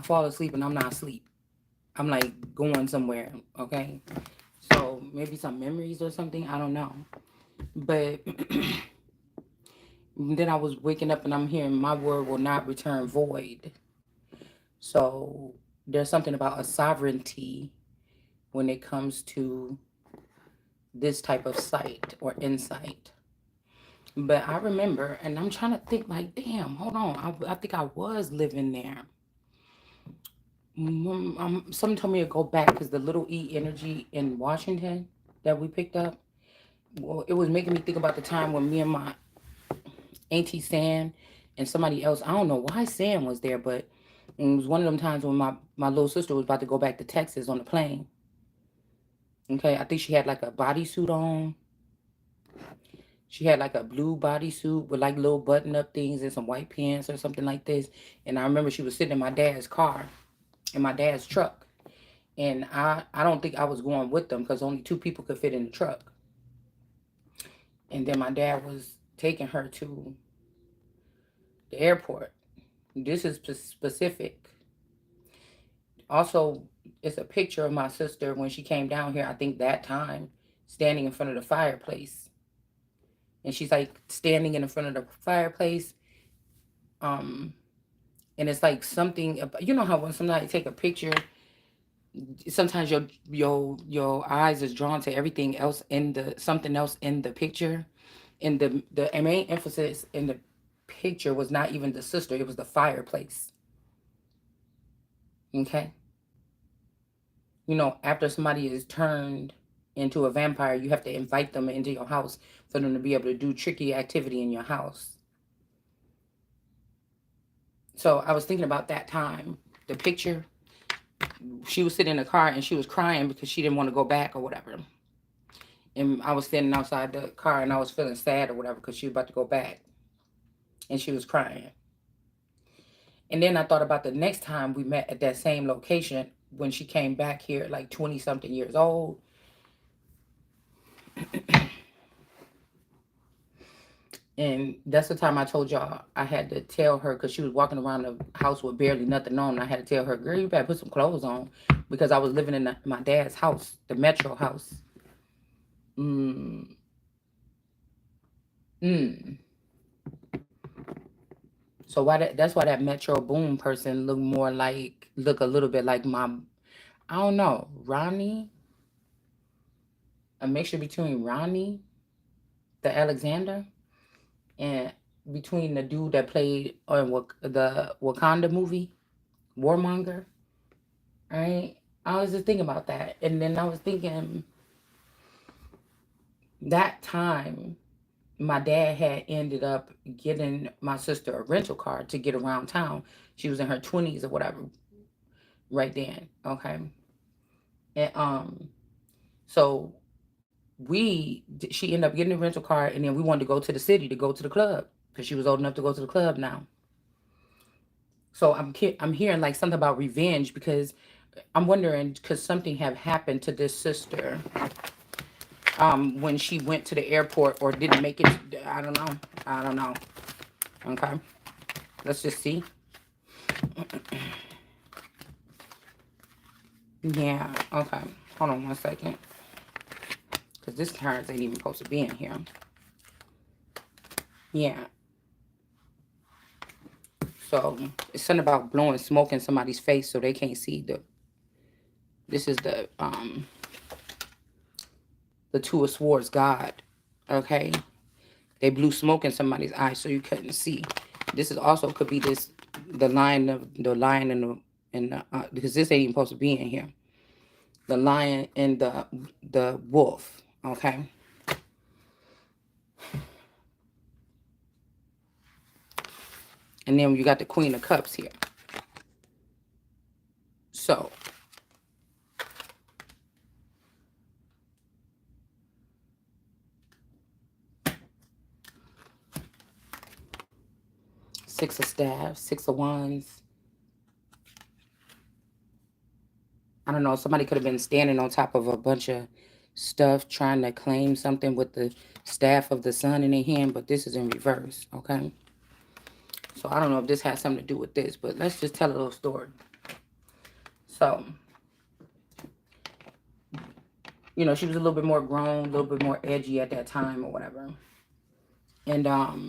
I fall asleep and I'm not asleep. I'm like going somewhere, okay? So maybe some memories or something. I don't know. But then I was waking up and I'm hearing my word will not return void. So there's something about a sovereignty when it comes to this type of sight or insight. But I remember, and I'm trying to think like, damn, hold on. I think I was living there. Someone told me to go back because the little E energy in Washington that we picked up, well, it was making me think about the time when me and my auntie Sam and somebody else, I don't know why Sam was there, but it was one of them times when my little sister was about to go back to Texas on the plane. Okay, I think she had like a bodysuit on. She had like a blue bodysuit with like little button up things and some white pants or something like this. And I remember she was sitting in my dad's car, in my dad's truck. And I don't think I was going with them because only two people could fit in the truck. And then my dad was taking her to the airport. This is specific. Also, it's a picture of my sister when she came down here, I think that time, standing in front of the fireplace. And she's like standing in front of the fireplace. Um, and it's like something, you know how when somebody take a picture, sometimes your eyes is drawn to everything else in the something else in the picture. And the main emphasis in the picture was not even the sister, it was the fireplace. Okay. You know, after somebody is turned into a vampire, you have to invite them into your house for them to be able to do tricky activity in your house. So I was thinking about that time, the picture. She was sitting in the car and she was crying because she didn't want to go back or whatever. And I was standing outside the car and I was feeling sad or whatever because she was about to go back. And she was crying. And then I thought about the next time we met at that same location when she came back here, like 20 something years old. And that's the time I told y'all I had to tell her because she was walking around the house with barely nothing on. I had to tell her, girl, you better put some clothes on because I was living in my dad's house, the Metro house. Mm, mm. So that's why that Metro Boom person look a little bit like my, I don't know, Ronnie, a mixture between Ronnie, the Alexander, and between the dude that played on the Wakanda movie, Warmonger. Right? I was just thinking about that. And then I was thinking that time my dad had ended up getting my sister a rental car to get around town. She was in her 20s or whatever right then. Okay. And so she ended up getting a rental car and then we wanted to go to the city to go to the club because she was old enough to go to the club now. So I'm hearing like something about revenge because I'm wondering because something have happened to this sister when she went to the airport or didn't make it. I don't know. I don't know. Okay. Let's just see. Yeah. Okay. Hold on one second. Because this cards ain't even supposed to be in here. Yeah. So it's something about blowing smoke in somebody's face so they can't see this is the Two of Swords God. Okay. They blew smoke in somebody's eyes so you couldn't see. This is also could be the lion and the because this ain't even supposed to be in here. The lion and the wolf. Okay. And then you got the Queen of Cups here. So Six of Staffs, Six of Wands. I don't know. Somebody could have been standing on top of a bunch of stuff trying to claim something with the staff of the sun in their hand, but this is in reverse. Okay. So I don't know if this has something to do with this, but let's just tell a little story. So, she was a little bit more grown, a little bit more edgy at that time or whatever. And I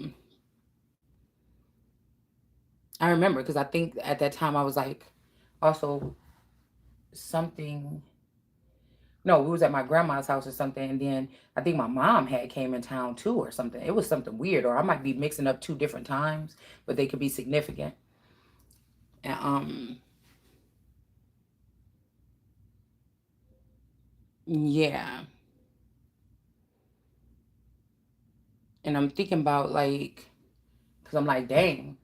remember because I think at that time I was like also something. No, we was at my grandma's house or something, and then I think my mom had came in town too or something. It was something weird, or I might be mixing up two different times, but they could be significant. And yeah. And I'm thinking about like, cause I'm like, dang,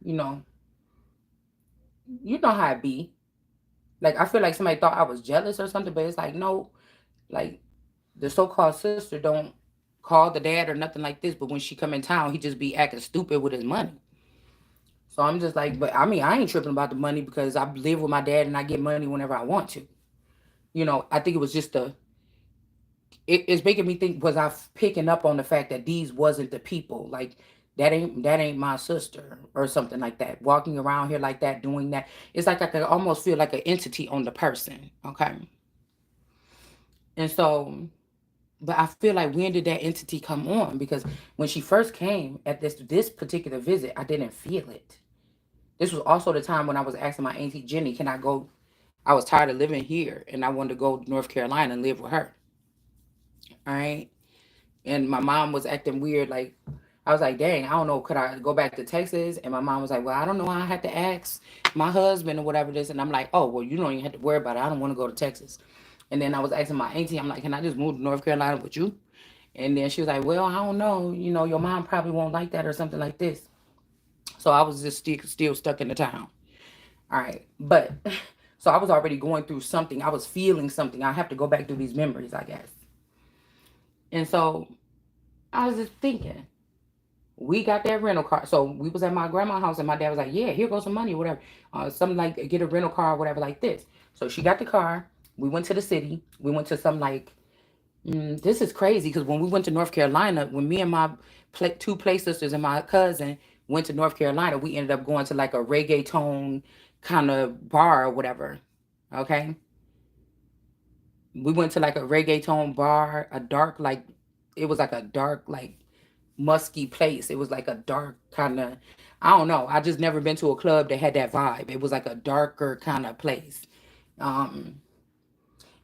how it be. Like I feel like somebody thought I was jealous or something, but it's like no, like the so-called sister don't call the dad or nothing like this, but when she come in town, he just be acting stupid with his money. So I'm just like, but I mean, I ain't tripping about the money because I live with my dad and I get money whenever I want to. I think it was just it's making me think, was I picking up on the fact that these wasn't the people? Like that ain't my sister or something like that. Walking around here like that, doing that. It's like I could almost feel like an entity on the person. Okay. And so, but I feel like when did that entity come on? Because when she first came at this particular visit, I didn't feel it. This was also the time when I was asking my auntie Jenny, can I go? I was tired of living here and I wanted to go to North Carolina and live with her. All right. And my mom was acting weird. Like, I was like, dang, I don't know. Could I go back to Texas? And my mom was like, well, I don't know. I had to ask my husband or whatever this. And I'm like, oh, well, you don't even have to worry about it. I don't want to go to Texas. And then I was asking my auntie, I'm like, can I just move to North Carolina with you? And then she was like, well, I don't know. Your mom probably won't like that or something like this. So I was just still stuck in the town. All right. But so I was already going through something. I was feeling something. I have to go back through these memories, I guess. And so I was just thinking, we got that rental car. So we was at my grandma's house and my dad was like, yeah, here goes some money or whatever. Something like get a rental car or whatever like this. So she got the car. We went to the city. We went to some like, this is crazy because when we went to North Carolina, when me and my two play sisters and my cousin went to North Carolina, we ended up going to like a reggaeton kind of bar or whatever. Okay. We went to like a reggaeton bar, a dark, like, it was like a dark, like, musky place. It was like a dark kind of, I don't know. I just never been to a club that had that vibe. It was like a darker kind of place. Um,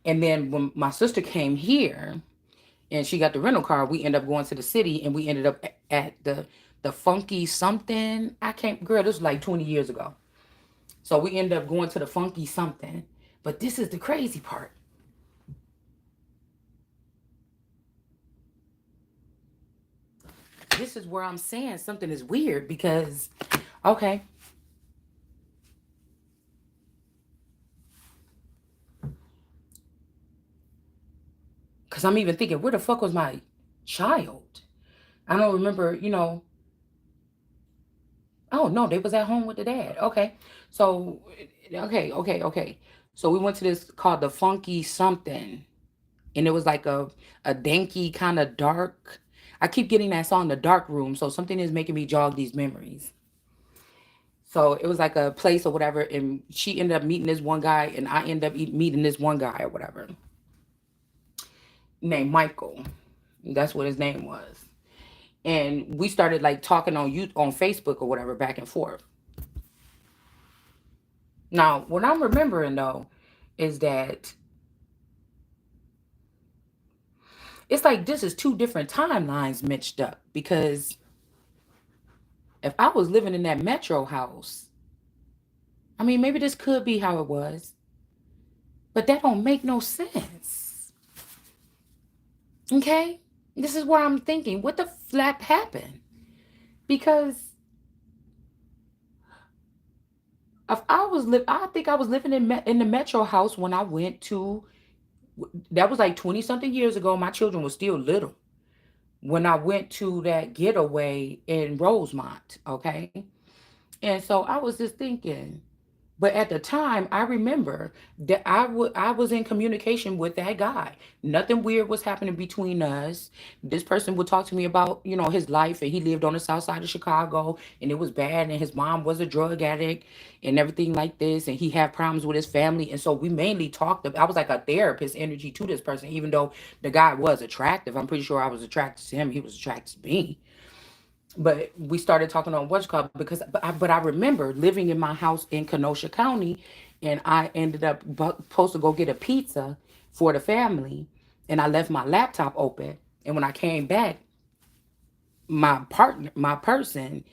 and then when my sister came here and she got the rental car, we ended up going to the city and we ended up at the funky something. I can't, girl, this was like 20 years ago. So we ended up going to the funky something. But this is the crazy part. This is where I'm saying something is weird because, okay, because I'm even thinking, where the fuck was my child? I don't remember, oh no, they was at home with the dad. Okay. So, okay. So we went to this called the Funky Something. And it was like a danky kind of dark. I keep getting that song, The Dark Room. So something is making me jog these memories. So it was like a place or whatever. And she ended up meeting this one guy, and I ended up meeting this one guy or whatever named Michael. That's what his name was. And we started like talking on Facebook or whatever back and forth. Now, what I'm remembering though is that it's like this is two different timelines mixed up because if I was living in that metro house, I mean, maybe this could be how it was, but that don't make no sense. Okay? This is where I'm thinking, what the flap happened? Because if I think I was living in the metro house when I went to, that was like 20 something years ago. My children were still little when I went to that getaway in Rosemont. Okay. And so I was just thinking, But at the time, I remember that I was in communication with that guy. Nothing weird was happening between us. This person would talk to me about, his life, and he lived on the south side of Chicago, and it was bad, and his mom was a drug addict and everything like this, and he had problems with his family. And so we mainly talked I was like a therapist energy to this person, even though the guy was attractive. I'm pretty sure I was attracted to him. He was attracted to me. But we started talking on what's called because but I remember living in my house in Kenosha County, and I ended up supposed to go get a pizza for the family, and I left my laptop open, and when I came back, my person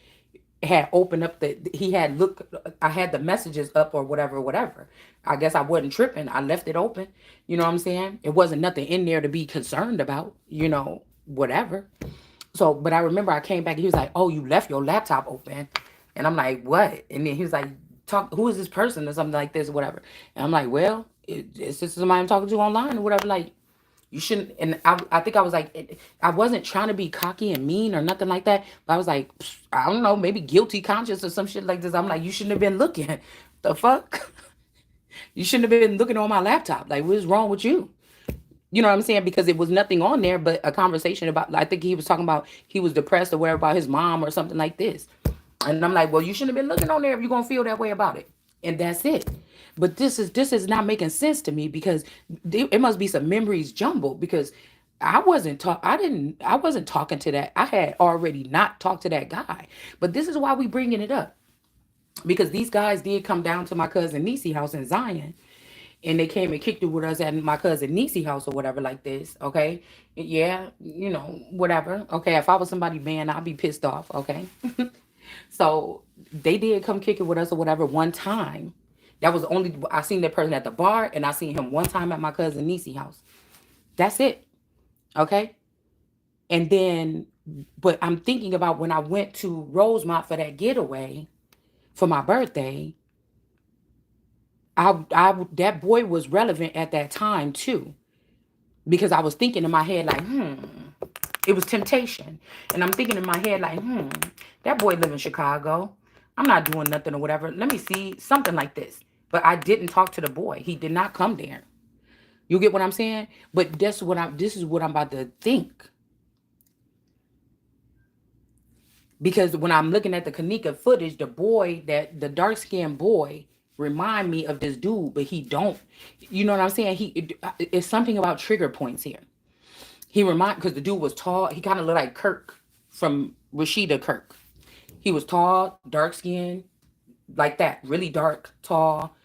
had opened up he had looked. I had the messages up or whatever. I guess I wasn't tripping. I left it open. You know what I'm saying? It wasn't nothing in there to be concerned about, whatever. So, but I remember I came back and he was like, "Oh, you left your laptop open," and I'm like, "What?" And then he was like, "Talk. Who is this person or something like this or whatever?" And I'm like, "Well, it's just somebody I'm talking to online or whatever." Like, you shouldn't. And I think I was like, I wasn't trying to be cocky and mean or nothing like that. But I was like, I don't know, maybe guilty conscious or some shit like this. I'm like, you shouldn't have been looking. The fuck? You shouldn't have been looking on my laptop. Like, what's wrong with you? You know what I'm saying? Because it was nothing on there but a conversation about, I think he was talking about he was depressed or whatever about his mom or something like this. And I'm like, well, you shouldn't have been looking on there if you're gonna feel that way about it. And that's it. But this is not making sense to me because it must be some memories jumbled because I wasn't talking to that. I had already not talked to that guy. But this is why we bringing it up. Because these guys did come down to my cousin Niecy house in Zion, and they came and kicked it with us at my cousin Niecy house or whatever like this. Okay, yeah, whatever. Okay, if I was somebody man, I'd be pissed off. Okay, so they did come kick it with us or whatever one time. That was only I seen that person at the bar, and I seen him one time at my cousin Niecy house. That's it. Okay, and then, but I'm thinking about when I went to Rosemont for that getaway for my birthday. That boy was relevant at that time too, because I was thinking in my head like, it was temptation, and I'm thinking in my head like, that boy live in Chicago. I'm not doing nothing or whatever. Let me see something like this. But I didn't talk to the boy. He did not come there. You get what I'm saying? But this is what I'm about to think. Because when I'm looking at the Kanika footage, the dark skinned boy remind me of this dude, but he don't. You know what I'm saying? It's something about trigger points here. Because the dude was tall. He kind of looked like Kirk from Rashida Kirk. He was tall, dark skinned, like that, really dark, tall,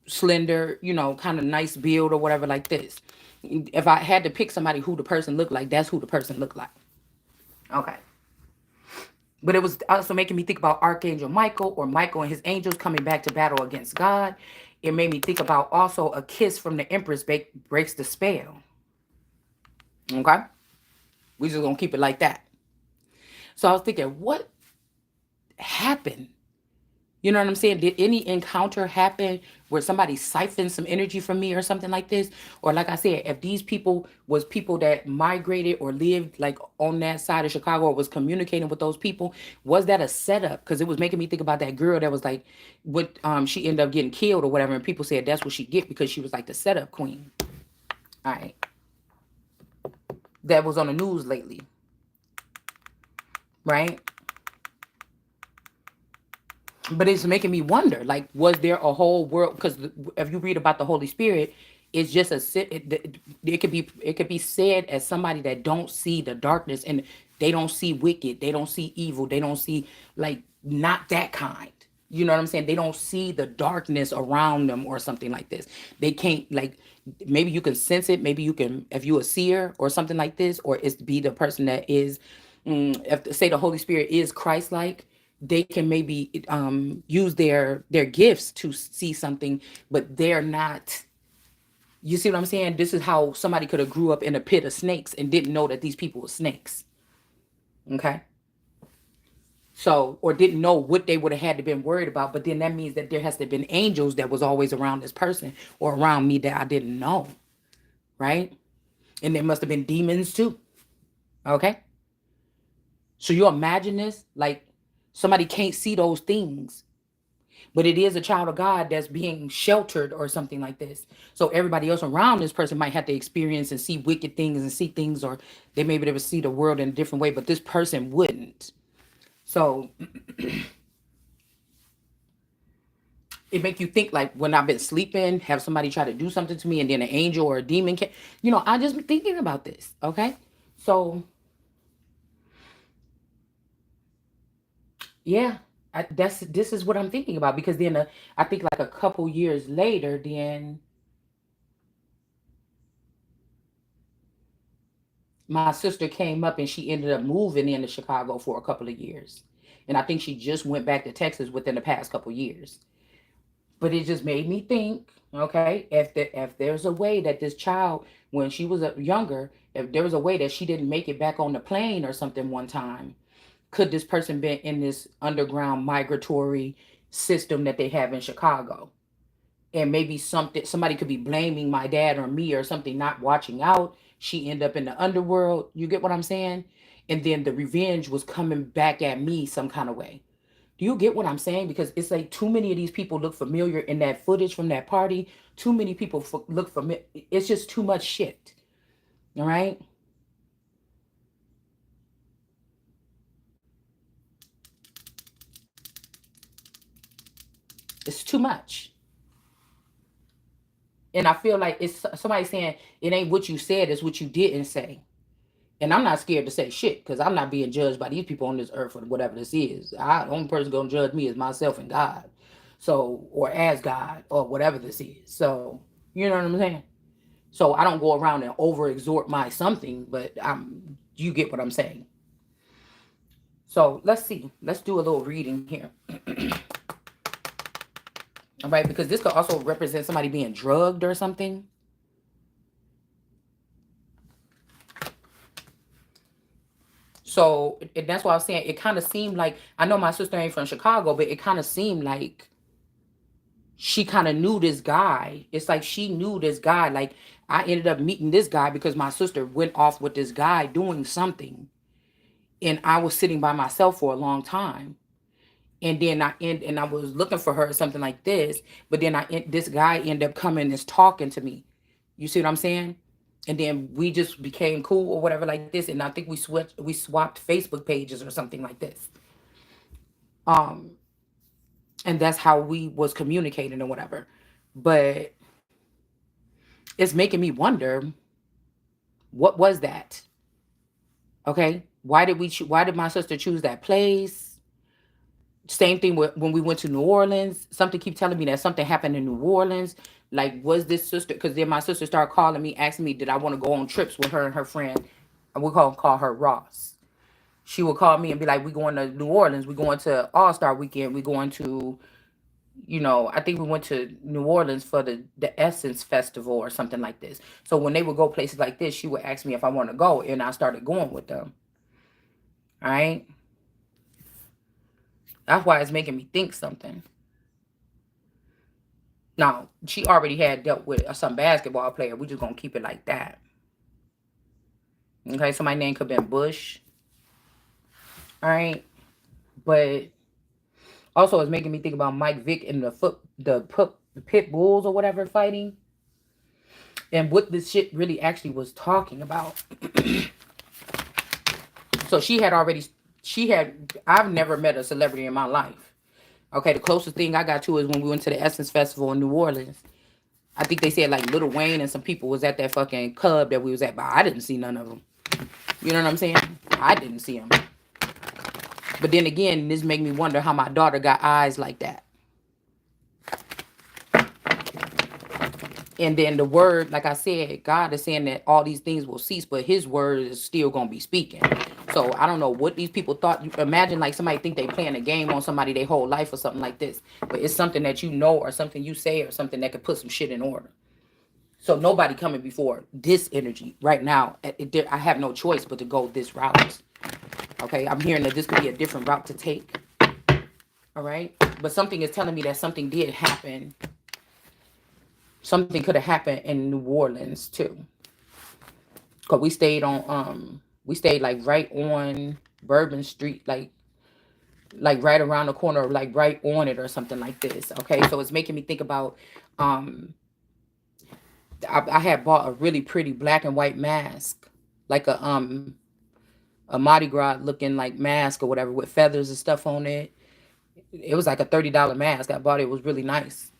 slender, kind of nice build or whatever like this. If I had to pick somebody who the person looked like, that's who the person looked like. Okay. But it was also making me think about Archangel Michael or Michael and his angels coming back to battle against God. It made me think about also a kiss from the Empress breaks the spell. Okay? We just gonna keep it like that. So I was thinking, what happened? You know what I'm saying? Did any encounter happen where somebody siphoned some energy from me or something like this? Or like I said, if these people was people that migrated or lived like on that side of Chicago or was communicating with those people, was that a setup? Because it was making me think about that girl that was like, what she ended up getting killed or whatever, and people said that's what she get because she was like the setup queen. All right. That was on the news lately. Right? But it's making me wonder, like, was there a whole world? Because if you read about the Holy Spirit, it's just it could be said as somebody that don't see the darkness, and they don't see wicked, they don't see evil, they don't see, like, not that kind. You know what I'm saying? They don't see the darkness around them or something like this. They can't, like, maybe you can sense it. Maybe you can, if you a seer or something like this, or it's be the person that is, if say the Holy Spirit is Christ-like, they can maybe use their gifts to see something, but they're not. You see what I'm saying? This is how somebody could have grew up in a pit of snakes and didn't know that these people were snakes. Okay. So, or didn't know what they would have had to been worried about, but then that means that there has to have been angels that was always around this person or around me that I didn't know, right? And there must have been demons too. Okay. So you imagine this, like, somebody can't see those things. But it is a child of God that's being sheltered or something like this. So everybody else around this person might have to experience and see wicked things and see things, or they maybe never see the world in a different way, but this person wouldn't. So it make you think, like, when I've been sleeping, have somebody try to do something to me, and then an angel or a demon can, I just be thinking about this. Okay. So yeah, this is what I'm thinking about, because then I think like a couple years later, then my sister came up and she ended up moving into Chicago for a couple of years. And I think she just went back to Texas within the past couple of years. But it just made me think, okay, if there's a way that this child, when she was younger, if there was a way that she didn't make it back on the plane or something one time, could this person been in this underground migratory system that they have in Chicago? And maybe somebody could be blaming my dad or me or something, not watching out. She end up in the underworld. You get what I'm saying? And then the revenge was coming back at me some kind of way. Do you get what I'm saying? Because it's like too many of these people look familiar in that footage from that party. Too many people look familiar. It's just too much shit. All right. It's too much. And I feel like it's somebody saying it ain't what you said, it's what you didn't say. And I'm not scared to say shit, because I'm not being judged by these people on this earth or whatever this is. The only person gonna judge me is myself and God. So, or as God, or whatever this is. So, you know what I'm saying? So I don't go around and over exhort my something, but you get what I'm saying. So let's see. Let's do a little reading here. All right, because this could also represent somebody being drugged or something. So, and that's why I was saying it kind of seemed like, I know my sister ain't from Chicago, but it kind of seemed like she kind of knew this guy. It's like she knew this guy. Like, I ended up meeting this guy because my sister went off with this guy doing something, and I was sitting by myself for a long time. And then I was looking for her or something like this, but then this guy ended up coming and talking to me. You see what I'm saying? And then we just became cool or whatever like this, and I think we swapped Facebook pages or something like this. Um, and that's how we was communicating or whatever. But it's making me wonder, what was that? Okay, why did my sister choose that place? Same thing with when we went to New Orleans. Something keep telling me that something happened in New Orleans. Like, was this sister? Because then my sister started calling me, asking me, did I want to go on trips with her and her friend? And we call her Ross. She would call me and be like, "We going to New Orleans. We going to All Star Weekend. We going to, I think we went to New Orleans for the Essence Festival or something like this." So when they would go places like this, she would ask me if I want to go, and I started going with them. All right, that's why it's making me think something. Now, she already had dealt with some basketball player. We just gonna keep it like that. Okay, so my name could have been Bush. All right, but also it's making me think about Mike Vick and the pit bulls or whatever fighting, and what this shit really actually was talking about. So I've never met a celebrity in my life. Okay, the closest thing I got to is when we went to the Essence Festival in New Orleans. I think they said like Lil Wayne and some people was at that fucking club that we was at, but I didn't see none of them. You know what I'm saying? I didn't see them. But then again, this make me wonder how my daughter got eyes like that. And then the word, like I said, God is saying that all these things will cease, but his word is still going to be speaking. So I don't know what these people thought. Imagine like somebody think they playing a game on somebody their whole life or something like this. But it's something that you know, or something you say, or something that could put some shit in order. So nobody coming before this energy right now. I have no choice but to go this route. Okay, I'm hearing that this could be a different route to take. All right, but something is telling me that something did happen. Something could have happened in New Orleans too. Cause we stayed like right on Bourbon Street, like like right around the corner, or like right on it or something like this. Okay, so it's making me think about um I had bought a really pretty black and white mask, like a Mardi Gras looking like mask or whatever with feathers and stuff on it. It was like a $30 mask. I bought it. It was really nice.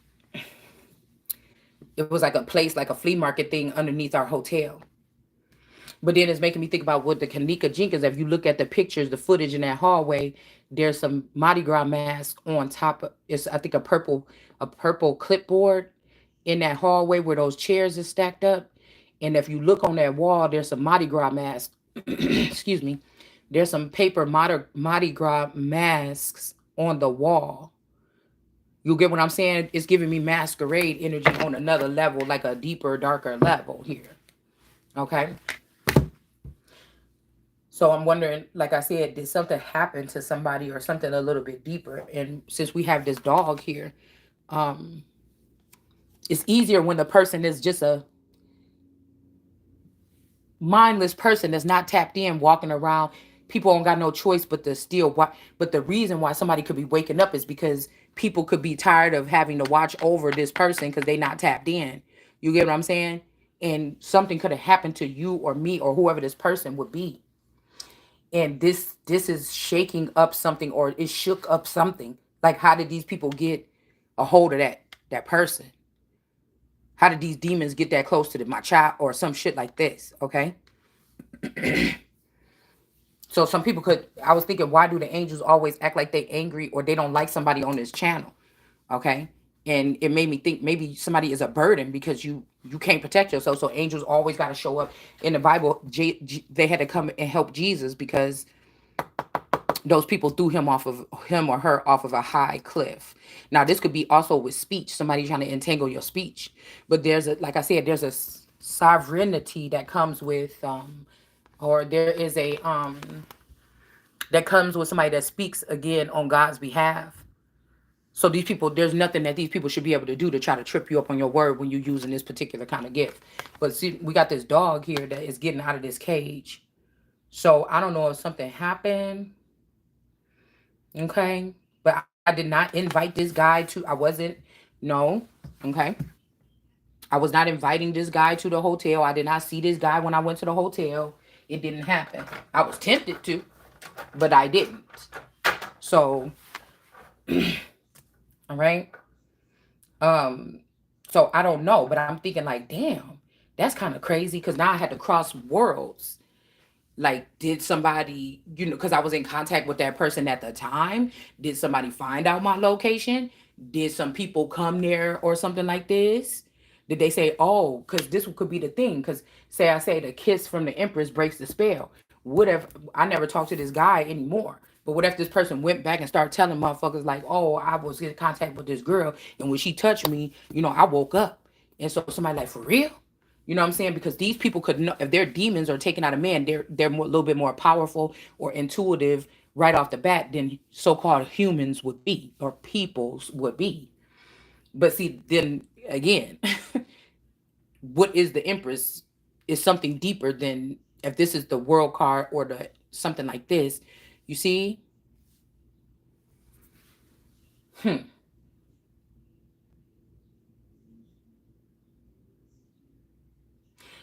It was like a place, like a flea market thing underneath our hotel. But then it's making me think about what the Kanika Jenkins. If you look at the pictures, the footage in that hallway, there's some Mardi Gras mask on top of it's I think a purple clipboard in that hallway where those chairs is stacked up. And if you look on that wall, there's some Mardi Gras mask. Excuse me. There's some paper Mardi Gras masks on the wall. You get what I'm saying? It's giving me masquerade energy on another level, like a deeper, darker level here. Okay. So I'm wondering, like I said, did something happen to somebody or something a little bit deeper? And since we have this dog here, um, it's easier when the person is just a mindless person that's not tapped in, walking around. People don't got no choice but to still watch. But the reason why somebody could be waking up is because people could be tired of having to watch over this person because they not tapped in. You get what I'm saying? And something could have happened to you or me or whoever this person would be. And this is shaking up something, or it shook up something. Like, how did these people get a hold of that person? How did these demons get that close to my child or some shit like this? Okay. So some people could, I was thinking, why do the angels always act like they angry or they don't like somebody on this channel? Okay. And it made me think maybe somebody is a burden because you can't protect yourself. So angels always got to show up. In the Bible, they had to come and help Jesus because those people threw him or her off of a high cliff. Now this could be also with speech, somebody trying to entangle your speech. But there's a, like I said, there's a sovereignty that comes with or there is a that comes with somebody that speaks again on God's behalf. So these people, there's nothing that these people should be able to do to try to trip you up on your word when you're using this particular kind of gift. But see, we got this dog here that is getting out of this cage. So I don't know if something happened. Okay. But I did not invite this guy to, I wasn't, no. Okay. I was not inviting this guy to the hotel. I did not see this guy when I went to the hotel. It didn't happen. I was tempted to, but I didn't. So, all right. So I don't know, but I'm thinking like, damn, that's kind of crazy because now I had to cross worlds. Like, did somebody, because I was in contact with that person at the time, did somebody find out my location? Did some people come there or something like this? Did they say, oh, because this could be the thing? Because say I say the kiss from the Empress breaks the spell. What if I never talk to this guy anymore? But what if this person went back and started telling motherfuckers like, oh, I was in contact with this girl, and when she touched me, I woke up. And so somebody like, for real? You know what I'm saying? Because these people could know if their demons are taken out of man, they're a little bit more powerful or intuitive right off the bat than so-called humans would be or peoples would be. But see, then again, what is the Empress is something deeper than if this is the world card or the something like this. You see? Hmm.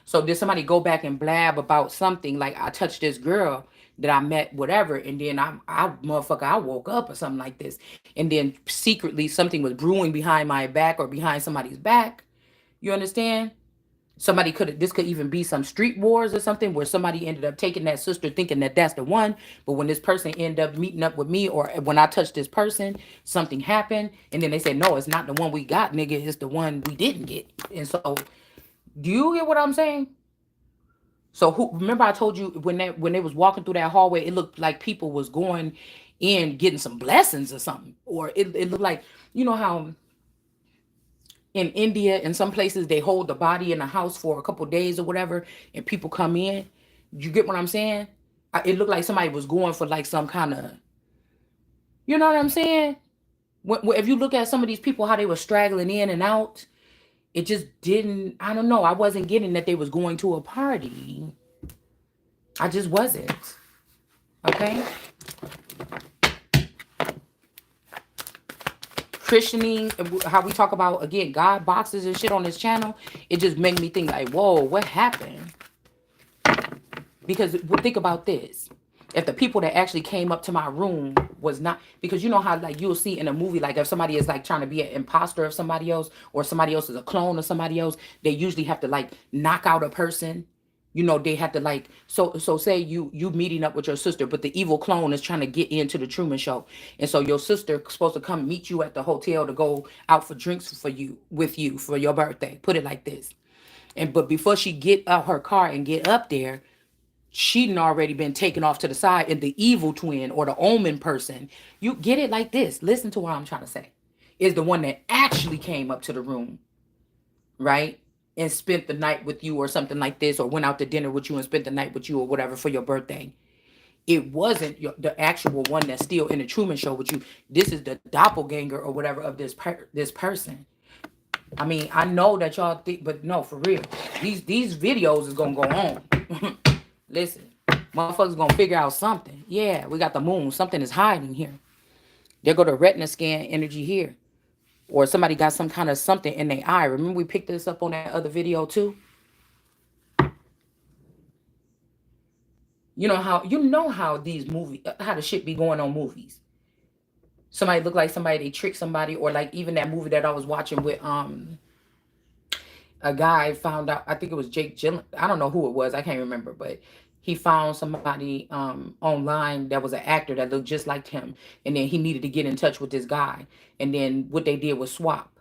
So did somebody go back and blab about something like I touched this girl that I met, whatever, and then I motherfucker, I woke up or something like this, and then secretly something was brewing behind my back or behind somebody's back. You understand? Somebody could this could even be some street wars or something where somebody ended up taking that sister thinking that that's the one, but when this person ended up meeting up with me or when I touched this person, something happened, and then they said no, it's not the one we got, nigga, it's the one we didn't get. And so, do you get what I'm saying? So who remember I told you when they was walking through that hallway, it looked like people was going in getting some blessings or something. Or it looked like, how in India and some places they hold the body in a house for a couple days or whatever, and people come in. You get what I'm saying? It looked like somebody was going for like some kind of, you know what I'm saying? If you look at some of these people, how they were straggling in and out, it just didn't, I don't know. I wasn't getting that they was going to a party. I just wasn't. Okay. Christianing, how we talk about again God boxes and shit on this channel, it just made me think like, whoa, what happened? Because think about this. If the people that actually came up to my room was not, because you know how like you'll see in a movie, like if somebody is like trying to be an imposter of somebody else, or somebody else is a clone of somebody else, they usually have to like knock out a person. You know, they have to like, so say you meeting up with your sister, but the evil clone is trying to get into the Truman Show. And so your sister supposed to come meet you at the hotel to go out for drinks for you, with you for your birthday. Put it like this. And but before she get out her car and get up there, she'd already been taken off to the side, and the evil twin or the omen person, you get it like this. Listen to what I'm trying to say. Is the one that actually came up to the room, right? And spent the night with you or something like this, or went out to dinner with you and spent the night with you or whatever for your birthday. It wasn't the actual one that's still in the Truman Show with you. This is the doppelganger or whatever of this person. I mean, I know that y'all think, but no, for real. These videos is gonna go on. Listen, motherfuckers gonna figure out something. Yeah, we got the moon. Something is hiding here. There go the retina scan energy here. Or somebody got some kind of something in their eye. Remember we picked this up on that other video too? You know how these movies, how the shit be going on movies. Somebody look like somebody, they trick somebody, or like even that movie that I was watching with a guy found out, I think it was Jake Gyllenhaal, I don't know who it was, I can't remember, but he found somebody online that was an actor that looked just like him, and then he needed to get in touch with this guy, and then what they did was swap.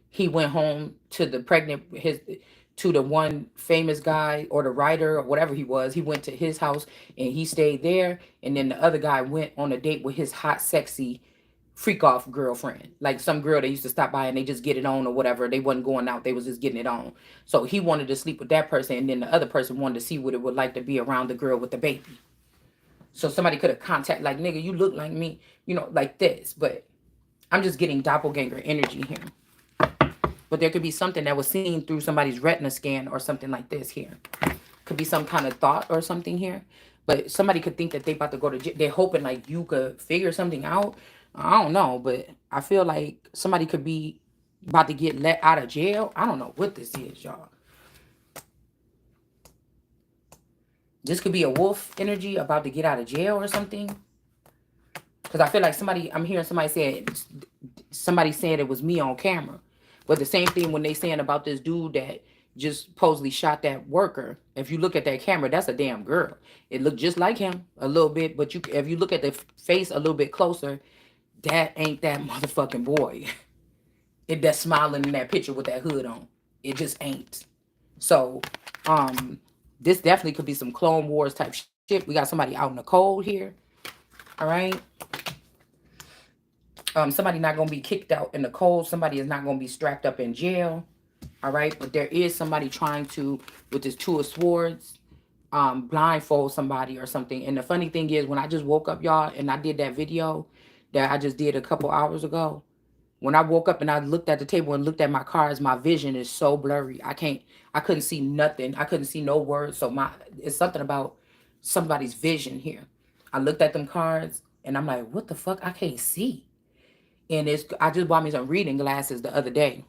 He went home to the pregnant his to the one famous guy or the writer or whatever he was. He went to his house and he stayed there, and then the other guy went on a date with his hot sexy freak off girlfriend, like some girl they used to stop by and they just get it on or whatever. They wasn't going out, they was just getting it on. So he wanted to sleep with that person, and then the other person wanted to see what it would like to be around the girl with the baby. So somebody could have contact like, nigga, you look like me, like this. But I'm just getting doppelganger energy here. But there could be something that was seen through somebody's retina scan or something like this here. Could be some kind of thought or something here. But somebody could think that they about to go to jail. They're hoping like you could figure something out. I don't know, but I feel like somebody could be about to get let out of jail. I don't know what this is, y'all. This could be a wolf energy about to get out of jail or something. Because I feel like I'm hearing somebody saying it was me on camera. But the same thing when they saying about this dude that just supposedly shot that worker. If you look at that camera, that's a damn girl. It looked just like him a little bit, but if you look at the face a little bit closer, that ain't that motherfucking boy. That's smiling in that picture with that hood on. It just ain't. So, this definitely could be some Clone Wars type shit. We got somebody out in the cold here. All right. Somebody not going to be kicked out in the cold. Somebody is not going to be strapped up in jail. All right. But there is somebody trying to, with this Two of Swords, blindfold somebody or something. And the funny thing is, when I just woke up, y'all, and I did that video that I just did a couple hours ago, when I woke up and I looked at the table and looked at my cards, my vision is so blurry. I couldn't see nothing. I couldn't see no words. So it's something about somebody's vision here. I looked at them cards and I'm like, what the fuck? I can't see. And I just bought me some reading glasses the other day,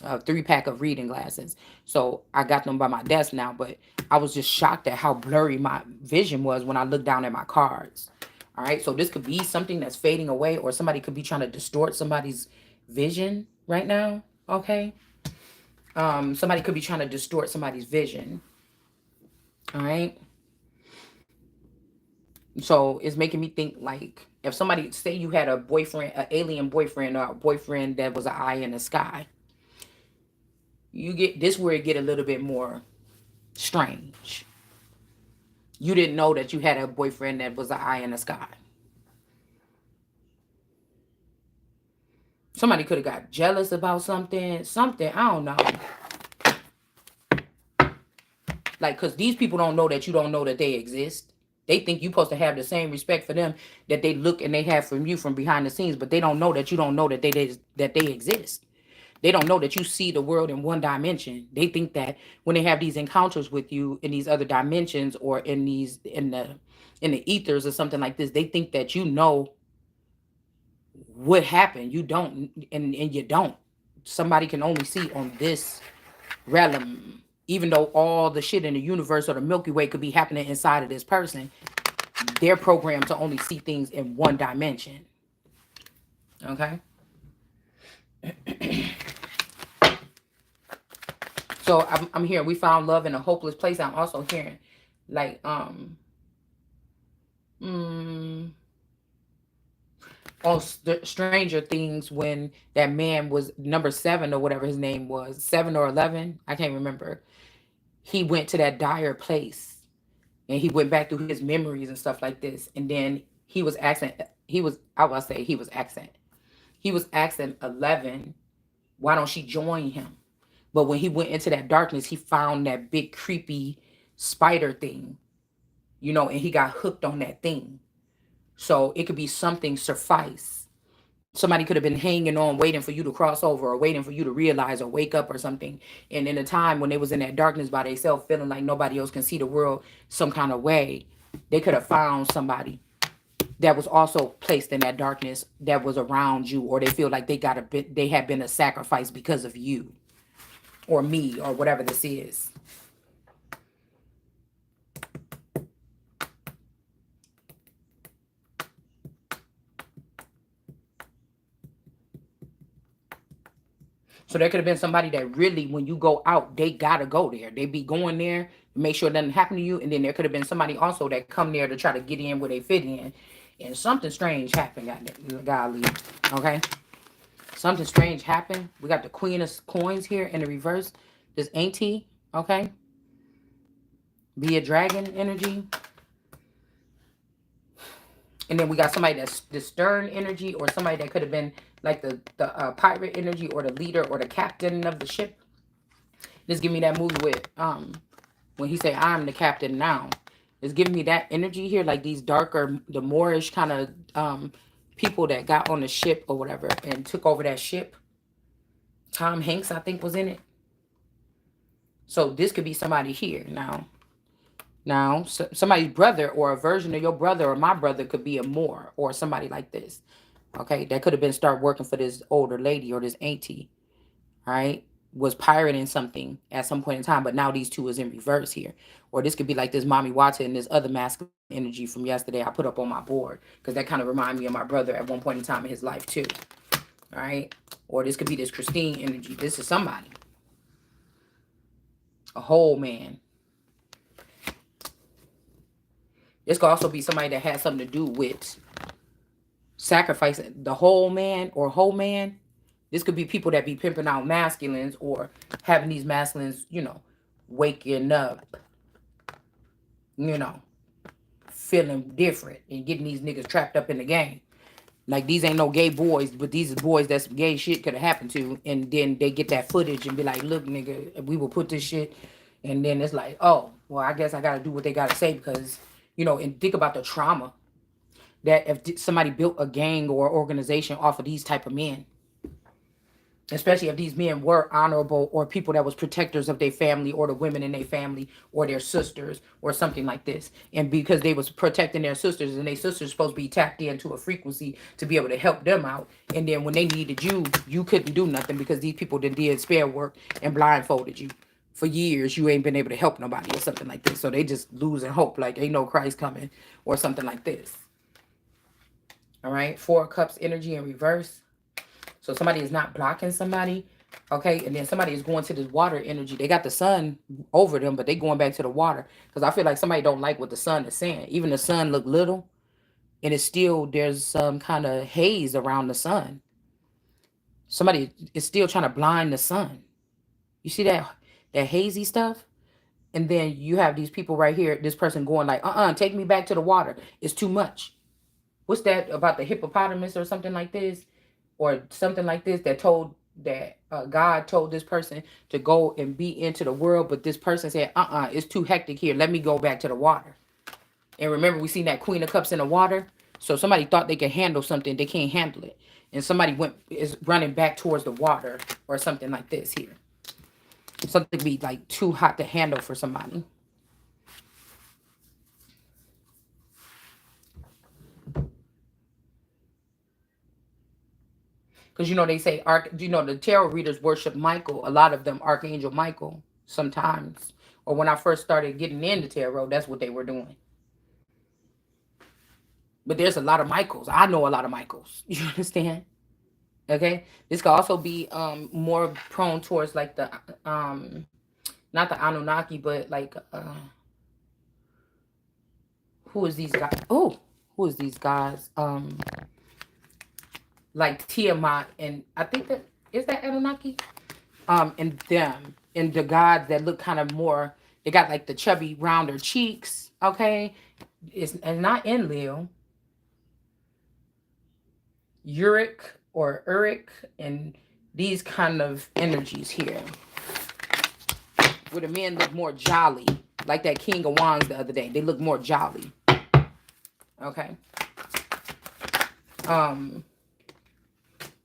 a 3-pack of reading glasses. So I got them by my desk now, but I was just shocked at how blurry my vision was when I looked down at my cards. All right. So this could be something that's fading away, or somebody could be trying to distort somebody's vision right now. Okay. Somebody could be trying to distort somebody's vision. All right. So it's making me think like, if somebody say you had a boyfriend, an alien boyfriend, or a boyfriend that was an eye in the sky, you get this where it get a little bit more strange. You didn't know that you had a boyfriend that was an eye in the sky. Somebody could have got jealous about something, I don't know. Like, because these people don't know that you don't know that they exist. They think you're supposed to have the same respect for them that they look and they have from you from behind the scenes, but they don't know that you don't know that they exist. They don't know that you see the world in one dimension. They think that when they have these encounters with you in these other dimensions, or in the ethers or something like this, they think that you know what happened. You don't, and you don't. Somebody can only see on this realm, even though all the shit in the universe or the Milky Way could be happening inside of this person. They're programmed to only see things in one dimension. Okay. So I'm hearing we found love in a hopeless place. I'm also hearing like mm, on Stranger Things, when that man was number 7 or whatever his name was, 7 or 11, I can't remember. He went to that dire place and he went back through his memories and stuff like this. And then I will say he was asking 11, why don't she join him? But when he went into that darkness, he found that big creepy spider thing, and he got hooked on that thing. So it could be something suffice. Somebody could have been hanging on, waiting for you to cross over, or waiting for you to realize or wake up or something. And in a time when they was in that darkness by themselves, feeling like nobody else can see the world some kind of way, they could have found somebody that was also placed in that darkness that was around you, or they feel like they had been a sacrifice because of you or me or whatever this is. So there could have been somebody that really, when you go out, they gotta go there. They be going there, make sure it doesn't happen to you. And then there could have been somebody also that come there to try to get in where they fit in. And something strange happened, golly. Okay? Something strange happened. We got the Queen of Coins here in the reverse. This auntie, okay? Be a dragon energy. And then we got somebody that's the stern energy, or somebody that could have been like the pirate energy, or the leader or the captain of the ship. Just give me that movie with when he say I'm the captain now. It's giving me that energy here, like these darker, the Moorish kind of people that got on the ship or whatever and took over that ship. Tom Hanks, I think, was in it. So this could be somebody here now. Now, somebody's brother or a version of your brother or my brother could be a Moor or somebody like this. Okay, that could have been start working for this older lady or this auntie. All right, was pirating something at some point in time, but now these two is in reverse here. Or this could be like this Mommy Watson and this other masculine energy from yesterday I put up on my board, because that kind of remind me of my brother at one point in time in his life too. All right, or this could be this Christine energy. This is somebody, a whole man. This could also be somebody that has something to do with sacrificing the whole man or whole man. This could be people that be pimping out masculines or having these masculines, waking up, you know, feeling different and getting these niggas trapped up in the game. Like, these ain't no gay boys, but these is boys that some gay shit could have happened to. And then they get that footage and be like, look, nigga, we will put this shit. And then it's like, oh, well, I guess I got to do what they got to say because, and think about the trauma that if somebody built a gang or organization off of these type of men, especially if these men were honorable or people that was protectors of their family or the women in their family or their sisters or something like this. And because they was protecting their sisters, and their sisters supposed to be tapped into a frequency to be able to help them out. And then when they needed you, you couldn't do nothing because these people did spare work and blindfolded you. For years, you ain't been able to help nobody or something like this. So they just losing hope, like ain't no Christ coming or something like this. All right, 4 of Cups energy in reverse. So somebody is not blocking somebody, okay? And then somebody is going to this water energy. They got the sun over them, but they going back to the water. Because I feel like somebody don't like what the sun is saying. Even the sun look little, and it's still, there's some kind of haze around the sun. Somebody is still trying to blind the sun. You see that hazy stuff? And then you have these people right here, this person going like, take me back to the water. It's too much. What's that about the hippopotamus or something like this? Or something like this that told that God told this person to go and be into the world, but this person said, it's too hectic here. Let me go back to the water. And remember, we seen that Queen of Cups in the water. So somebody thought they could handle something, they can't handle it, and somebody is running back towards the water or something like this here. Something be like too hot to handle for somebody. Because, they say, the tarot readers worship Michael. A lot of them, Archangel Michael, sometimes. Or when I first started getting into tarot, that's what they were doing. But there's a lot of Michaels. I know a lot of Michaels. You understand? Okay? This could also be more prone towards like the, not the Anunnaki, but like, who is these guys? Oh, who is these guys? Like Tiamat, and I think that, is that Anunnaki? And them, and the gods that look kind of more, they got like the chubby rounder cheeks. Okay, it's and not Enlil, Uric or Uric, and these kind of energies here, where the men look more jolly, like that King of Wands the other day. They look more jolly. Okay.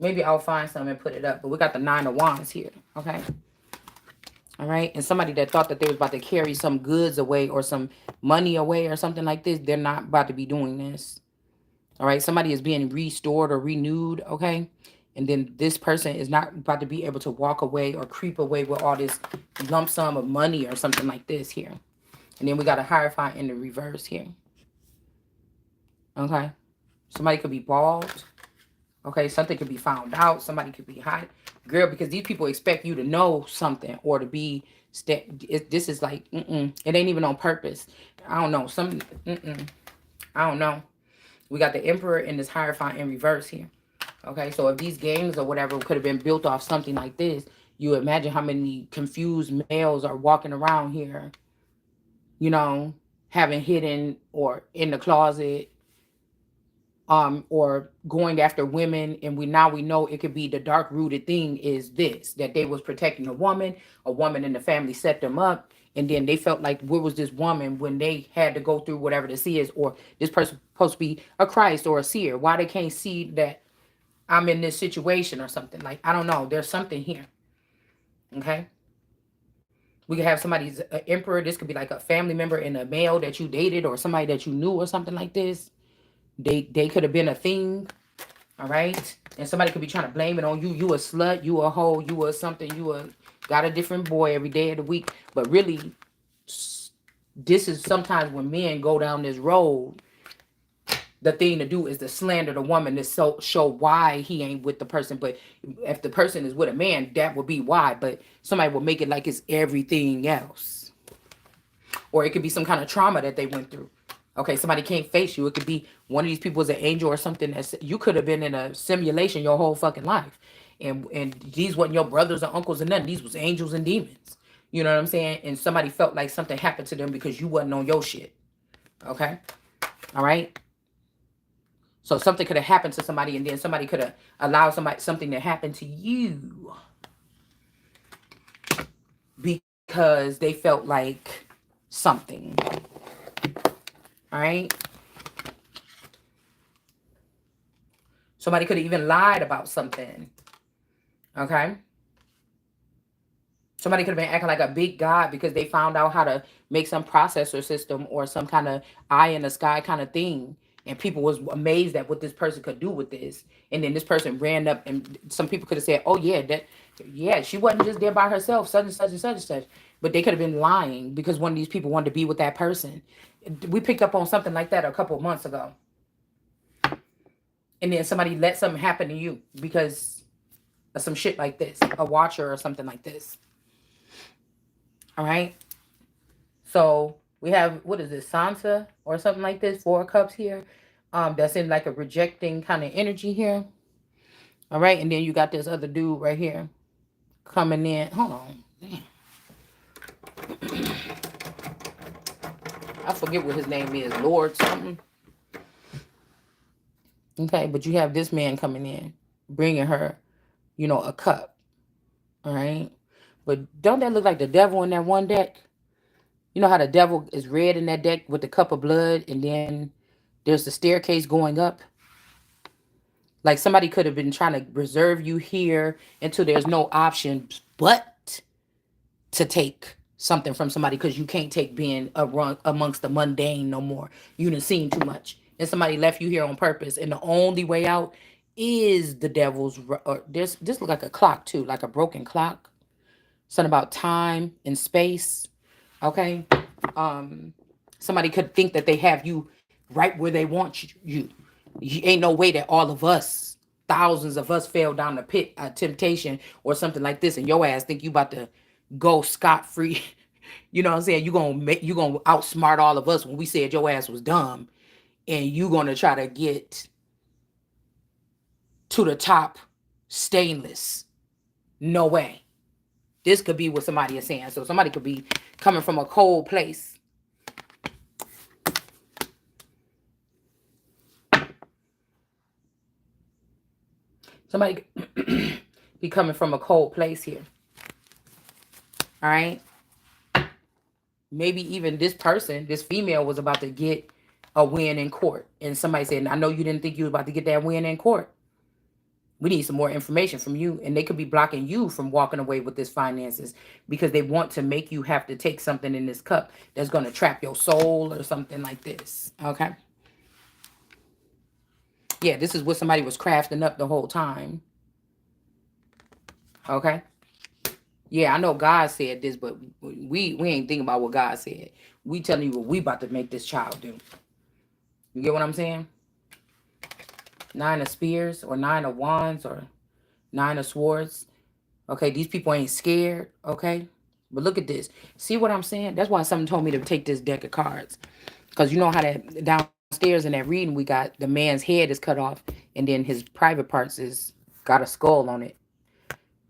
Maybe I'll find some and put it up, but we got the Nine of Wands here. Okay. All right. And somebody that thought that they was about to carry some goods away or some money away or something like this, they're not about to be doing this. All right. Somebody is being restored or renewed. Okay. And then this person is not about to be able to walk away or creep away with all this lump sum of money or something like this here. And then we got a Hierophant in the reverse here. Okay. Somebody could be bald. Okay. Something could be found out. Somebody could be hot. Girl, because these people expect you to know something or to be, this is like, it ain't even on purpose. I don't know. I don't know. We got the Emperor and this Hierophant in reverse here. Okay, so if these games or whatever could have been built off something like this, you imagine how many confused males are walking around here, having hidden or in the closet, or going after women. And we know it could be the dark rooted thing is this, that they was protecting a woman in the family set them up. And then they felt like, where was this woman when they had to go through whatever this is, or this person supposed to be a Christ or a seer? Why they can't see that I'm in this situation or something? Like, I don't know. There's something here. Okay. We could have somebody's emperor. This could be like a family member and a male that you dated or somebody that you knew or something like this. They could have been a thing. All right. And somebody could be trying to blame it on you. You a slut. You a hoe. You a something. Got a different boy every day of the week. But really, this is sometimes when men go down this road, the thing to do is to slander the woman to show why he ain't with the person. But if the person is with a man, that would be why. But somebody will make it like it's everything else. Or it could be some kind of trauma that they went through. Okay, somebody can't face you. It could be one of these people is an angel or something. That you could have been in a simulation your whole fucking life. And these wasn't your brothers or uncles or nothing. These was angels and demons. You know what I'm saying? And somebody felt like something happened to them because you wasn't on your shit. Okay? All right? So something could have happened to somebody, and then somebody could have allowed something to happen to you because they felt like something. All right. Somebody could have even lied about something. Okay. Somebody could have been acting like a big god because they found out how to make some processor system or some kind of eye in the sky kind of thing. And people was amazed at what this person could do with this. And then this person ran up, and some people could have said, oh yeah, she wasn't just there by herself, such and such and such and such. But they could have been lying because one of these people wanted to be with that person. We picked up on something like that a couple of months ago. And then somebody let something happen to you because of some shit like this, a watcher or something like this. All right. So we have, what is this, Sansa or something like this, 4 cups here. That's in like a rejecting kind of energy here. All right. And then you got this other dude right here coming in. Hold on. Damn. I forget what his name is. Lord something. Okay. But you have this man coming in, bringing her, a cup. All right. But don't that look like the devil in that one deck? You know how the devil is red in that deck with the cup of blood, and then there's the staircase going up? Like somebody could have been trying to reserve you here until there's no option but to take something from somebody because you can't take being amongst the mundane no more. You done seen too much. And somebody left you here on purpose. And the only way out is the devil's. Or this look like a clock too, like a broken clock. Something about time and space. Okay. Um, Somebody could think that they have you right where they want you. Ain't no way that all of us, thousands of us, fell down the pit of temptation or something like this, and your ass think you about to go scot free. You know what I'm saying? You gonna outsmart all of us when we said your ass was dumb, and you gonna try to get to the top stainless. No way. This could be what somebody is saying. So somebody could be coming from a cold place. Somebody be coming from a cold place here. All right. Maybe even this person, this female, was about to get a win in court. And somebody said, I know you didn't think you was about to get that win in court. We need some more information from you. And they could be blocking you from walking away with this finances because they want to make you have to take something in this cup that's going to trap your soul or something like this. Okay. Yeah, this is what somebody was crafting up the whole time. Okay. Yeah, I know God said this, but we ain't thinking about what God said. We telling you what we about to make this child do. You get what I'm saying? 9 of Spears or 9 of Wands or 9 of Swords. Okay, these people ain't scared. Okay, but look at this. See what I'm saying? That's why someone told me to take this deck of cards. Because you know how that downstairs in that reading we got the man's head is cut off and then his private parts is got a skull on it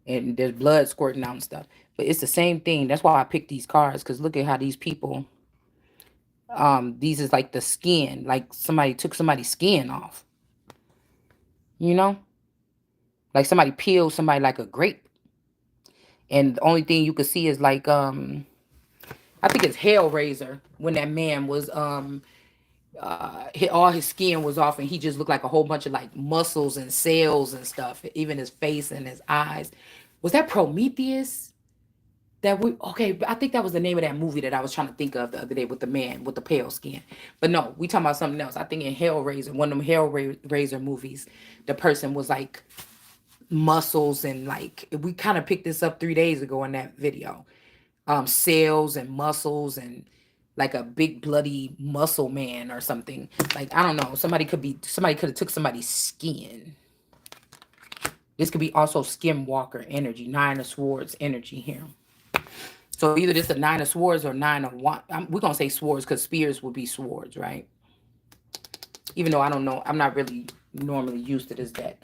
and there's blood squirting out and stuff. But it's the same thing. That's why I picked these cards because look at how these people, these is like the skin, like somebody took somebody's skin off. You know, like somebody peeled somebody like a grape, and the only thing you could see is like I think it's Hellraiser when that man was all his skin was off and he just looked like a whole bunch of like muscles and cells and stuff, even his face and his eyes. Was that Prometheus? That we okay? I think that was the name of that movie that I was trying to think of the other day with the man with the pale skin. But no, we talking about something else. I think in Hellraiser, one of them Hellraiser movies, the person was like muscles and like we kind of picked this up 3 days ago in that video. Cells and muscles and like a big bloody muscle man or something. Like I don't know. Somebody could have took somebody's skin. This could be also Skinwalker energy, 9 of Swords energy here. So either this a 9 of Swords or 9 of Wands. We're gonna say swords because spears would be swords, right? Even though I don't know, I'm not really normally used to this deck.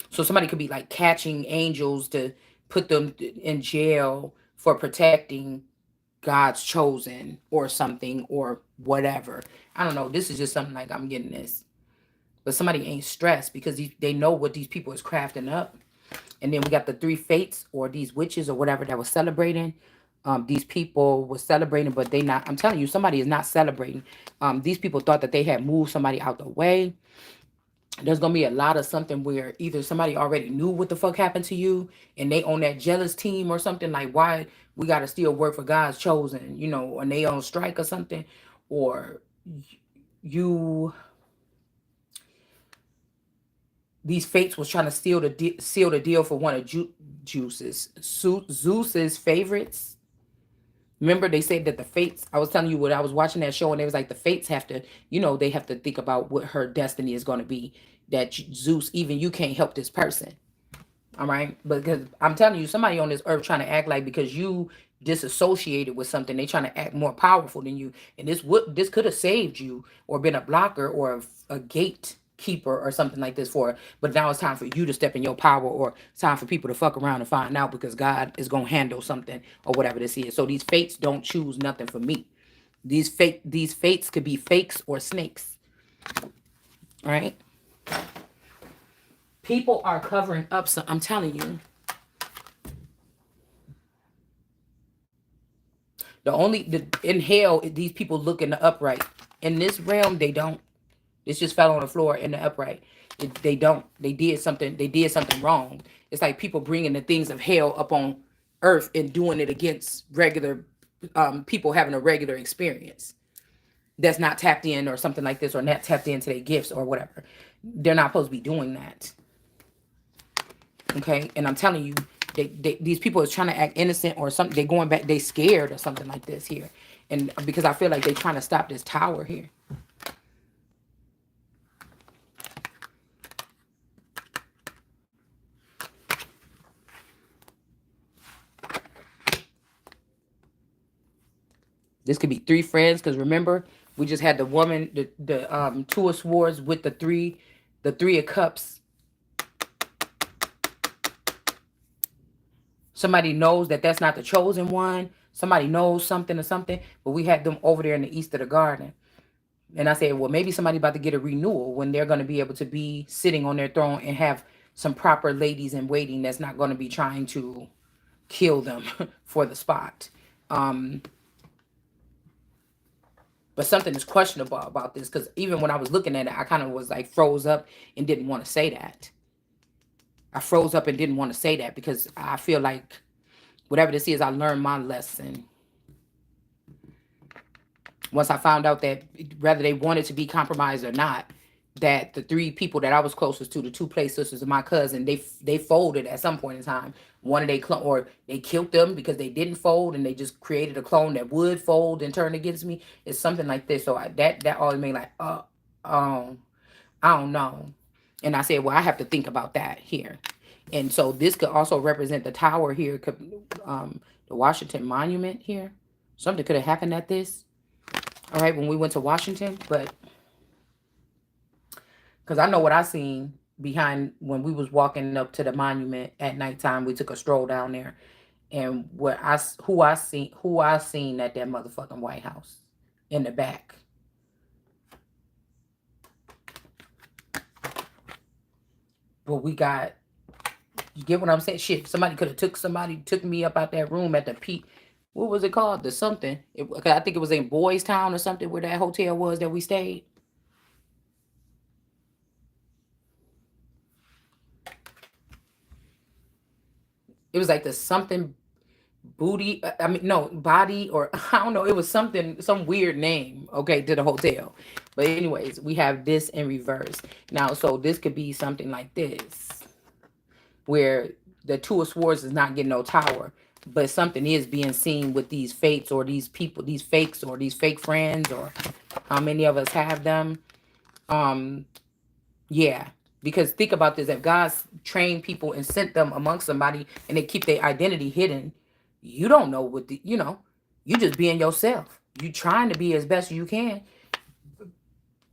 So somebody could be like catching angels to put them in jail for protecting God's chosen or something or whatever. I don't know. This is just something like I'm getting this. But somebody ain't stressed because they know what these people is crafting up. And then we got the 3 fates or these witches or whatever that was celebrating. These people were celebrating, but they not. I'm telling you, somebody is not celebrating. These people thought that they had moved somebody out the way. There's gonna be a lot of something where either somebody already knew what the fuck happened to you and they on that jealous team or something like why we gotta still work for God's chosen, you know, and they on strike or something, or you these fates was trying to seal the deal for one of Zeus's favorites. Remember they said that the fates, I was telling you what I was watching that show and it was like the fates have to, you know, they have to think about what her destiny is going to be. That Zeus, even you can't help this person. All right. Because I'm telling you, somebody on this earth trying to act like because you disassociated with something, they trying to act more powerful than you. And this could have saved you or been a blocker or a gatekeeper or something like this for it. But now it's time for you to step in your power or it's time for people to fuck around and find out because God is gonna handle something or whatever this is. So these fates don't choose nothing for me. These fates could be fakes or snakes. All right. People are covering up. So I'm telling you, in hell, these people look in the upright. In this realm, they don't. This just fell on the floor in the upright. They don't. They did something. They did something wrong. It's like people bringing the things of hell up on earth and doing it against regular people having a regular experience. that's not tapped in or something like this, or not tapped into their gifts or whatever. They're not supposed to be doing that. Okay, and I'm telling you, these people is trying to act innocent or something. They going back, they scared or something like this here, and because I feel like they trying to stop this tower here. This could be 3 friends, because remember, we just had the woman, the 2 of swords with the 3 of cups. Somebody knows that that's not the chosen one. Somebody knows something or something, but we had them over there in the east of the garden. And I said, well, maybe somebody about to get a renewal when they're going to be able to be sitting on their throne and have some proper ladies in waiting that's not going to be trying to kill them for the spot. But something is questionable about this, because even when I was looking at it, I kind of was like froze up and didn't want to say that. I froze up and didn't want to say that because I feel like whatever this is, I learned my lesson. Once I found out that whether they wanted to be compromised or not, that the 3 people that I was closest to, the 2 play sisters and my cousin, they folded at some point in time. One of they clone, or they killed them because they didn't fold, and they just created a clone that would fold and turn against me. It's something like this. So that always made like, I don't know. And I said, well, I have to think about that here. And so this could also represent the tower here, the Washington Monument here. Something could have happened at this. All right, when we went to Washington, but because I know what I seen behind when we was walking up to the monument at nighttime. We took a stroll down there, and who I seen at that motherfucking White House in the back. But we got, you get what I'm saying? Shit, somebody could have took me up out that room at the peak. What was it called? The something. I think it was in Boys Town or something, where that hotel was that we stayed. It was like the something booty. I mean, no, body, or I don't know. It was something, some weird name, okay, to the hotel. But anyways, we have this in reverse. Now, so this could be something like this, where the 2 of swords is not getting no tower, but something is being seen with these fates, or these people, these fakes, or these fake friends, or how many of us have them. Yeah, because think about this: if God's trained people and sent them amongst somebody, and they keep their identity hidden, you don't know what you just being yourself. You trying to be as best you can.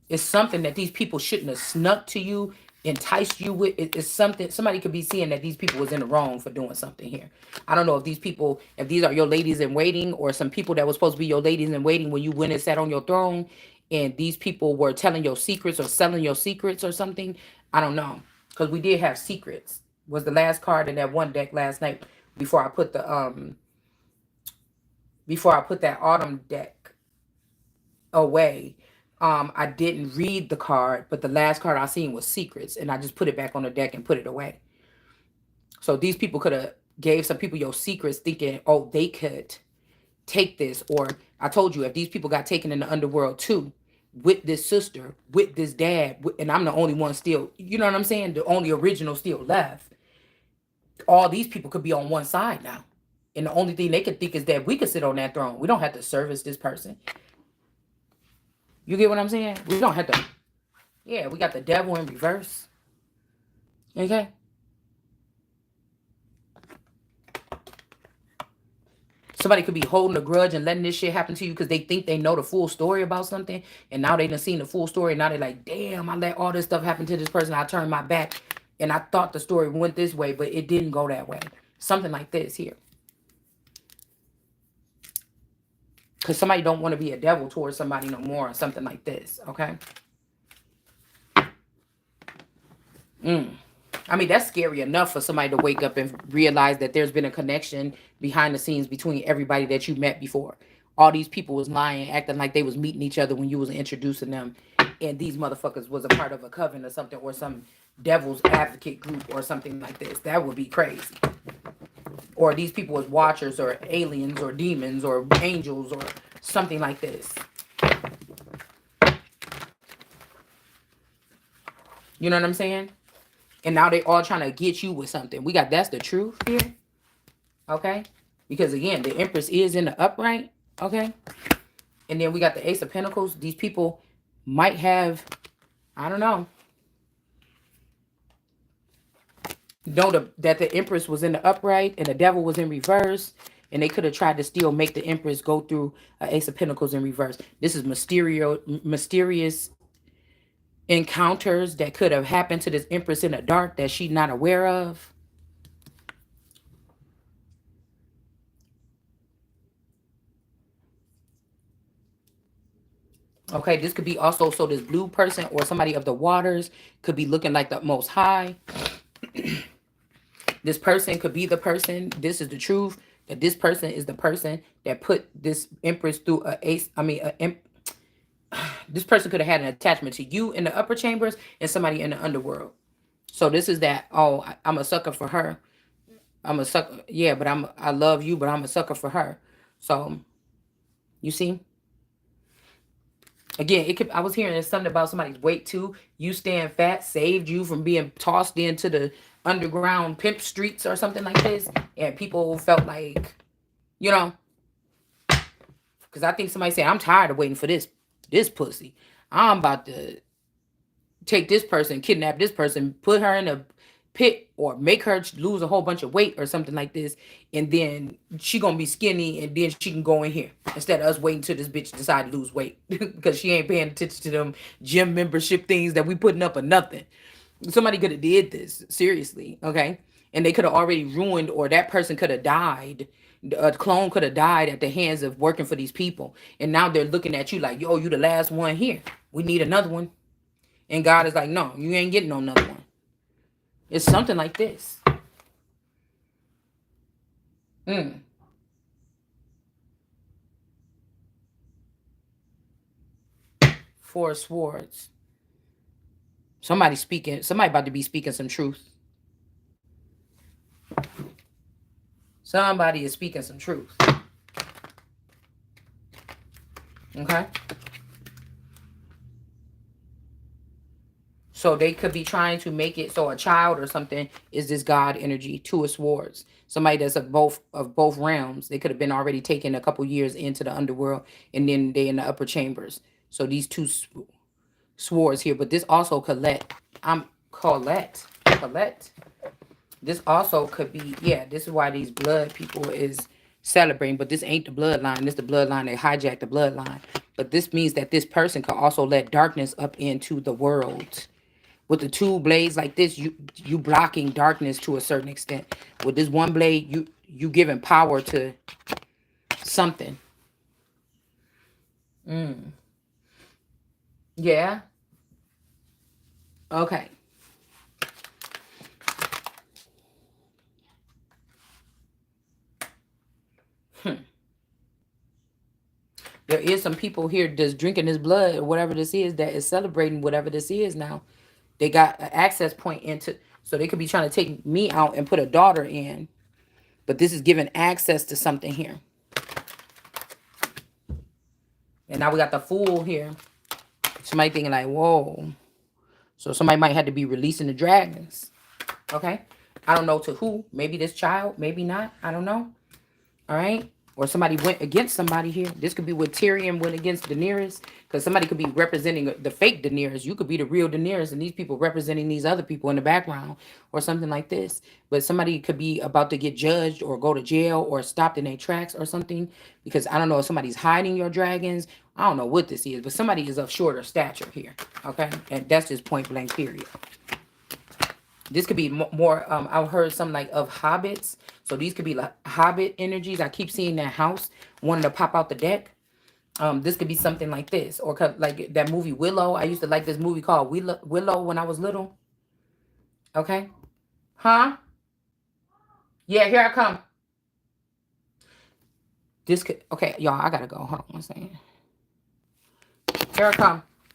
It's something that these people shouldn't have snuck to you, enticed you with. It's something somebody could be seeing that these people was in the wrong for doing something here. I don't know if if these are your ladies in waiting, or some people that were supposed to be your ladies in waiting when you went and sat on your throne, and these people were telling your secrets or selling your secrets or something. I don't know, because we did have secrets. Was the last card in that one deck last night before I put that autumn deck away. I didn't read the card, but the last card I seen was secrets, and I just put it back on the deck and put it away. So these people could have gave some people your secrets, thinking, oh, they could take this. Or I told you, if these people got taken in the underworld too, with this sister, with this dad, and I'm the only one still, you know what I'm saying? The only original still left. All these people could be on one side now. And the only thing they could think is that we could sit on that throne. We don't have to service this person. You get what I'm saying? We don't have to. Yeah, we got the devil in reverse. Okay? Somebody could be holding a grudge and letting this shit happen to you because they think they know the full story about something. And now they done seen the full story. And now they're like, damn, I let all this stuff happen to this person. I turned my back. And I thought the story went this way, but it didn't go that way. Something like this here. Because somebody don't want to be a devil towards somebody no more, or something like this, okay? I mean, that's scary enough for somebody to wake up and realize that there's been a connection behind the scenes between everybody that you met before. All these people was lying, acting like they was meeting each other when you was introducing them. And these motherfuckers was a part of a coven or something, or some devil's advocate group or something like this. That would be crazy. Or these people was watchers or aliens or demons or angels or something like this. You know what I'm saying? And now they all trying to get you with something. We got, that's the truth here. Okay? Because again, the Empress is in the upright. Okay? And then we got the Ace of Pentacles. These people might have, I don't know that the Empress was in the upright and the Devil was in reverse. And they could have tried to still make the Empress go through Ace of Pentacles in reverse. This is mysterious encounters that could have happened to this Empress in the dark that she's not aware of. Okay, this could be also, so this blue person or somebody of the waters could be looking like the Most High. This person could be the person. This is the truth. That this person is the person that put this Empress through this person could have had an attachment to you in the upper chambers and somebody in the underworld. So this is that, oh, I'm a sucker for her. I'm a sucker. Yeah, but I love you, but I'm a sucker for her. So, you see? Again, it could, I was hearing something about somebody's weight too. You staying fat saved you from being tossed into the underground pimp streets or something like this. And people felt like, you know, because I think somebody said, I'm tired of waiting for this pussy. I'm about to take this person, kidnap this person, put her in a pit or make her lose a whole bunch of weight or something like this. And then she gonna be skinny and then she can go in here instead of us waiting till this bitch decide to lose weight because she ain't paying attention to them gym membership things that we putting up or nothing. Somebody could have did this, seriously, okay? And they could have already ruined, or that person could have died. A clone could have died at the hands of working for these people. And now they're looking at you like, yo, you the last one here. We need another one. And God is like, no, you ain't getting no another one. It's something like this. Four of Swords. Somebody about to be speaking some truth. Somebody is speaking some truth. Okay? So they could be trying to make it so a child or something is this God energy, Two of Swords. Somebody that's of both realms. They could have been already taken a couple years into the underworld and then they in the upper chambers. So these two swords here, but this also Colette. Colette. This also could be, yeah, this is why these blood people is celebrating, but this ain't the bloodline. This is the bloodline. They hijacked the bloodline. But this means that this person could also let darkness up into the world. With the two blades like this, you blocking darkness to a certain extent. With this one blade, you giving power to something. Yeah. Okay. There is some people here that's drinking this blood or whatever this is that is celebrating whatever this is now. They got an access point into, so they could be trying to take me out and put a daughter in. But this is giving access to something here. And now we got the Fool here. Somebody thinking like, whoa. So somebody might have to be releasing the dragons. Okay? I don't know to who. Maybe this child. Maybe not. I don't know. All right? Or somebody went against somebody here. This could be what Tyrion went against Daenerys. Because somebody could be representing the fake Daenerys. You could be the real Daenerys. And these people representing these other people in the background. Or something like this. But somebody could be about to get judged. Or go to jail. Or stopped in their tracks or something. Because I don't know if somebody's hiding your dragons. I don't know what this is. But somebody is of shorter stature here. Okay? And that's just point blank period. This could be more, I've heard some like of hobbits. So these could be like hobbit energies. I keep seeing that house wanting to pop out the deck. This could be something like this. Or like that movie Willow. I used to like this movie called Willow when I was little. Okay. Huh? Yeah, here I come. This could, okay, y'all, I gotta go. Hold on one second. Here I come.